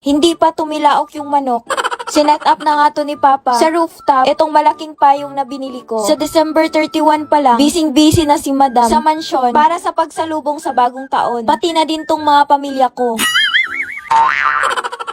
Hindi pa tumilaok yung manok. Sinet up na nga to ni Papa sa rooftop, itong malaking payong na binili ko. Sa December 31 pa lang, busy na si Madam sa mansyon para sa pagsalubong sa bagong taon. Pati na din tong mga pamilya ko.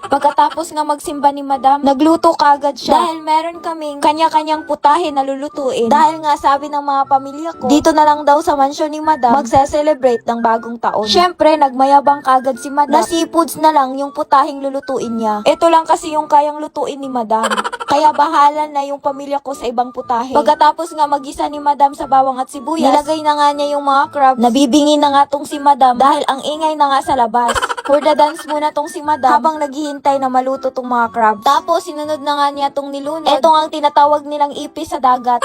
Pagkatapos nga magsimba ni Madam, nagluto kaagad siya. Dahil meron kaming kanya-kanyang putahe na lulutuin. Dahil nga sabi ng mga pamilya ko, dito na lang daw sa mansyon ni Madam magse-celebrate ng bagong taon. Syempre, nagmayabang kaagad si Madam na seafoods na lang yung putaheng lulutuin niya. Ito lang kasi yung kayang lutuin ni Madam. Kaya bahala na yung pamilya ko sa ibang putahe. Pagkatapos nga magisa ni Madam sa bawang at sibuyas, nilagay na nga niya yung mga crabs. Nabibingi na nga tong si Madam dahil ang ingay na nga sa labas. For the dance muna tong si Madam habang naghihintay na maluto tong mga crabs. Tapos sinunod na nga niya tong nilunod. Etong ang tinatawag nilang ipis sa dagat.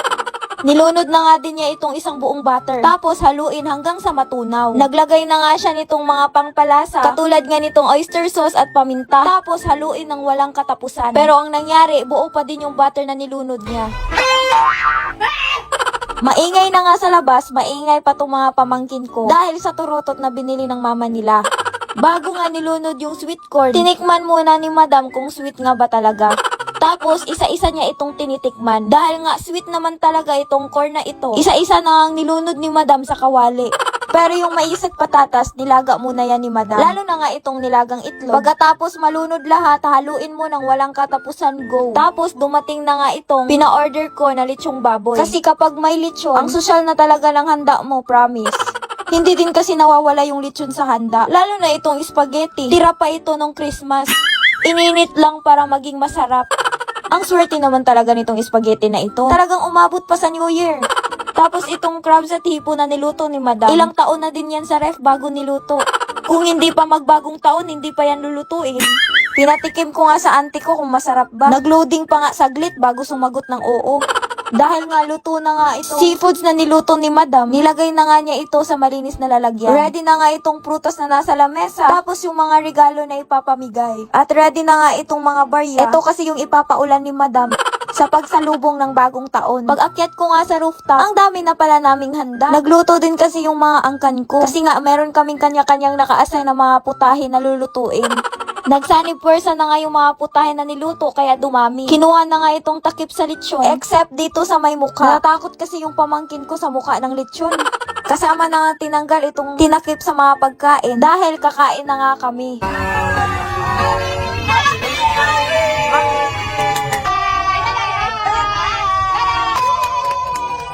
Nilunod na nga din niya itong isang buong butter. Tapos haluin hanggang sa matunaw. Naglagay na nga siya nitong mga pangpalasa. Katulad nga nitong oyster sauce at paminta. Tapos haluin ng walang katapusan. Pero ang nangyari, buo pa din yung butter na nilunod niya. Maingay na nga sa labas, maingay pa itong mga pamangkin ko. Dahil sa turotot na binili ng mama nila. Bago nga nilunod yung sweet corn, tinikman muna ni Madam kung sweet nga ba talaga. Tapos, isa-isa niya itong tinitikman. Dahil nga sweet naman talaga itong corn na ito. Isa-isa na ang nilunod ni Madam sa kawali. Pero yung mais at patatas, nilaga muna yan ni Madam. Lalo na nga itong nilagang itlog. Pagkatapos malunod lahat, haluin mo ng walang katapusan, go. Tapos dumating na nga itong pina-order ko na lechong baboy. Kasi kapag may lechon, ang sosyal na talaga ng handa mo, promise. Hindi din kasi nawawala yung lechon sa handa. Lalo na itong spaghetti. Tira pa ito nung Christmas. Ininit lang para maging masarap. Ang swerte naman talaga nitong spaghetti na ito. Talagang umabot pa sa New Year. Tapos itong crabs at hipo na niluto ni Madam. Ilang taon na din yan sa ref bago niluto. Kung hindi pa magbagong taon, hindi pa yan lulutuin. Pinatikim ko nga sa auntie ko kung masarap ba. Nagloading pa nga saglit bago sumagot ng oo. Dahil nga luto na nga itong seafoods na niluto ni Madam, nilagay na nga niya ito sa malinis na lalagyan. Ready na nga itong prutas na nasa lamesa. Tapos yung mga regalo na ipapamigay. At ready na nga itong mga barya. Ito kasi yung ipapaulan ni Madam sa pagsalubong ng bagong taon. Pag-akyat ko nga sa rooftop, ang dami na pala naming handa. Nagluto din kasi yung mga angkan ko. Kasi nga meron kaming kanya-kanyang naka-assign na mga putahe na lulutuin. Nagsanib pwersa na nga yung mga putahe na niluto kaya dumami. Kinuha na nga itong takip sa lechon. Except dito sa may mukha. Natakot kasi yung pamangkin ko sa mukha ng lechon. Kasama na nga tinanggal itong tinakip sa mga pagkain dahil kakain na nga kami.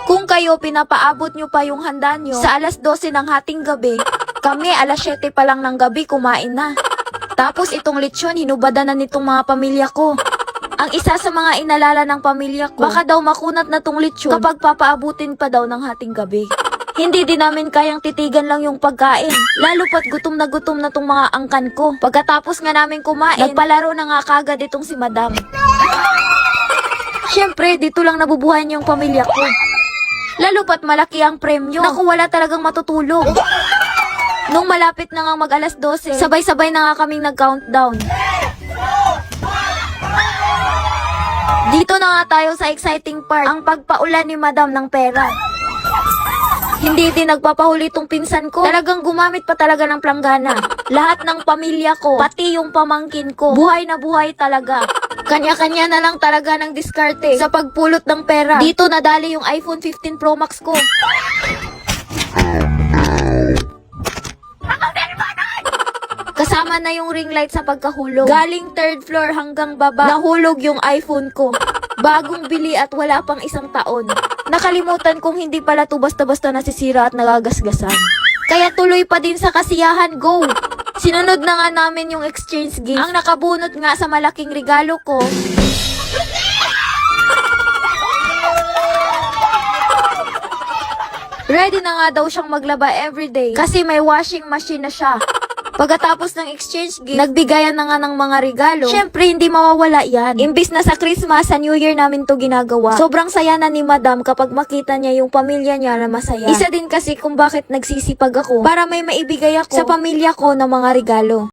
Kung kayo pinapaabot nyo pa yung handa nyo sa alas 12 ng hating gabi, kami alas 7 pa lang ng gabi kumain na. Tapos itong lechon, hinubada na nitong mga pamilya ko. Ang isa sa mga inalala ng pamilya ko, baka daw makunat na tong lechon kapag papaabutin pa daw ng hating gabi. Hindi din namin kayang titigan lang yung pagkain. Lalo pat gutom na tong mga angkan ko. Pagkatapos nga namin kumain, nagpalaro na nga kagad itong si Madam. Siyempre, dito lang nabubuhayan yung pamilya ko. Lalo pat malaki ang premyo. Naku, wala talagang matutulog. Nung malapit na nga mag alas 12, sabay-sabay na nga kaming nag-countdown. Dito na nga tayo sa exciting part, ang pagpaulan ni Madam ng pera. Hindi din nagpapahuli tong pinsan ko. Talagang gumamit pa talaga ng planggana. Lahat ng pamilya ko, pati yung pamangkin ko, buhay na buhay talaga. Kanya-kanya na lang talaga ng diskarte sa pagpulot ng pera. Dito nadali yung iPhone 15 Pro Max ko. Kasama na yung ring light sa pagkahulog. Galing third floor hanggang baba, nahulog yung iPhone ko. Bagong bili at wala pang isang taon. Nakalimutan kong hindi pala to basta-basta nasisira at nagagasgasan. Kaya tuloy pa din sa kasiyahan, go! Sinunod na nga namin yung exchange gift. Ang nakabunot nga sa malaking regalo ko, ready na nga daw siyang maglaba everyday kasi may washing machine na siya. Pagkatapos ng exchange gift, nagbigayan na nga ng mga regalo. Syempre, hindi mawawala yan. Imbis na sa Christmas, sa New Year namin to ginagawa. Sobrang saya na ni Madam kapag makita niya yung pamilya niya na masaya. Isa din kasi kung bakit nagsisipag ako para may maibigay ako sa pamilya ko ng mga regalo.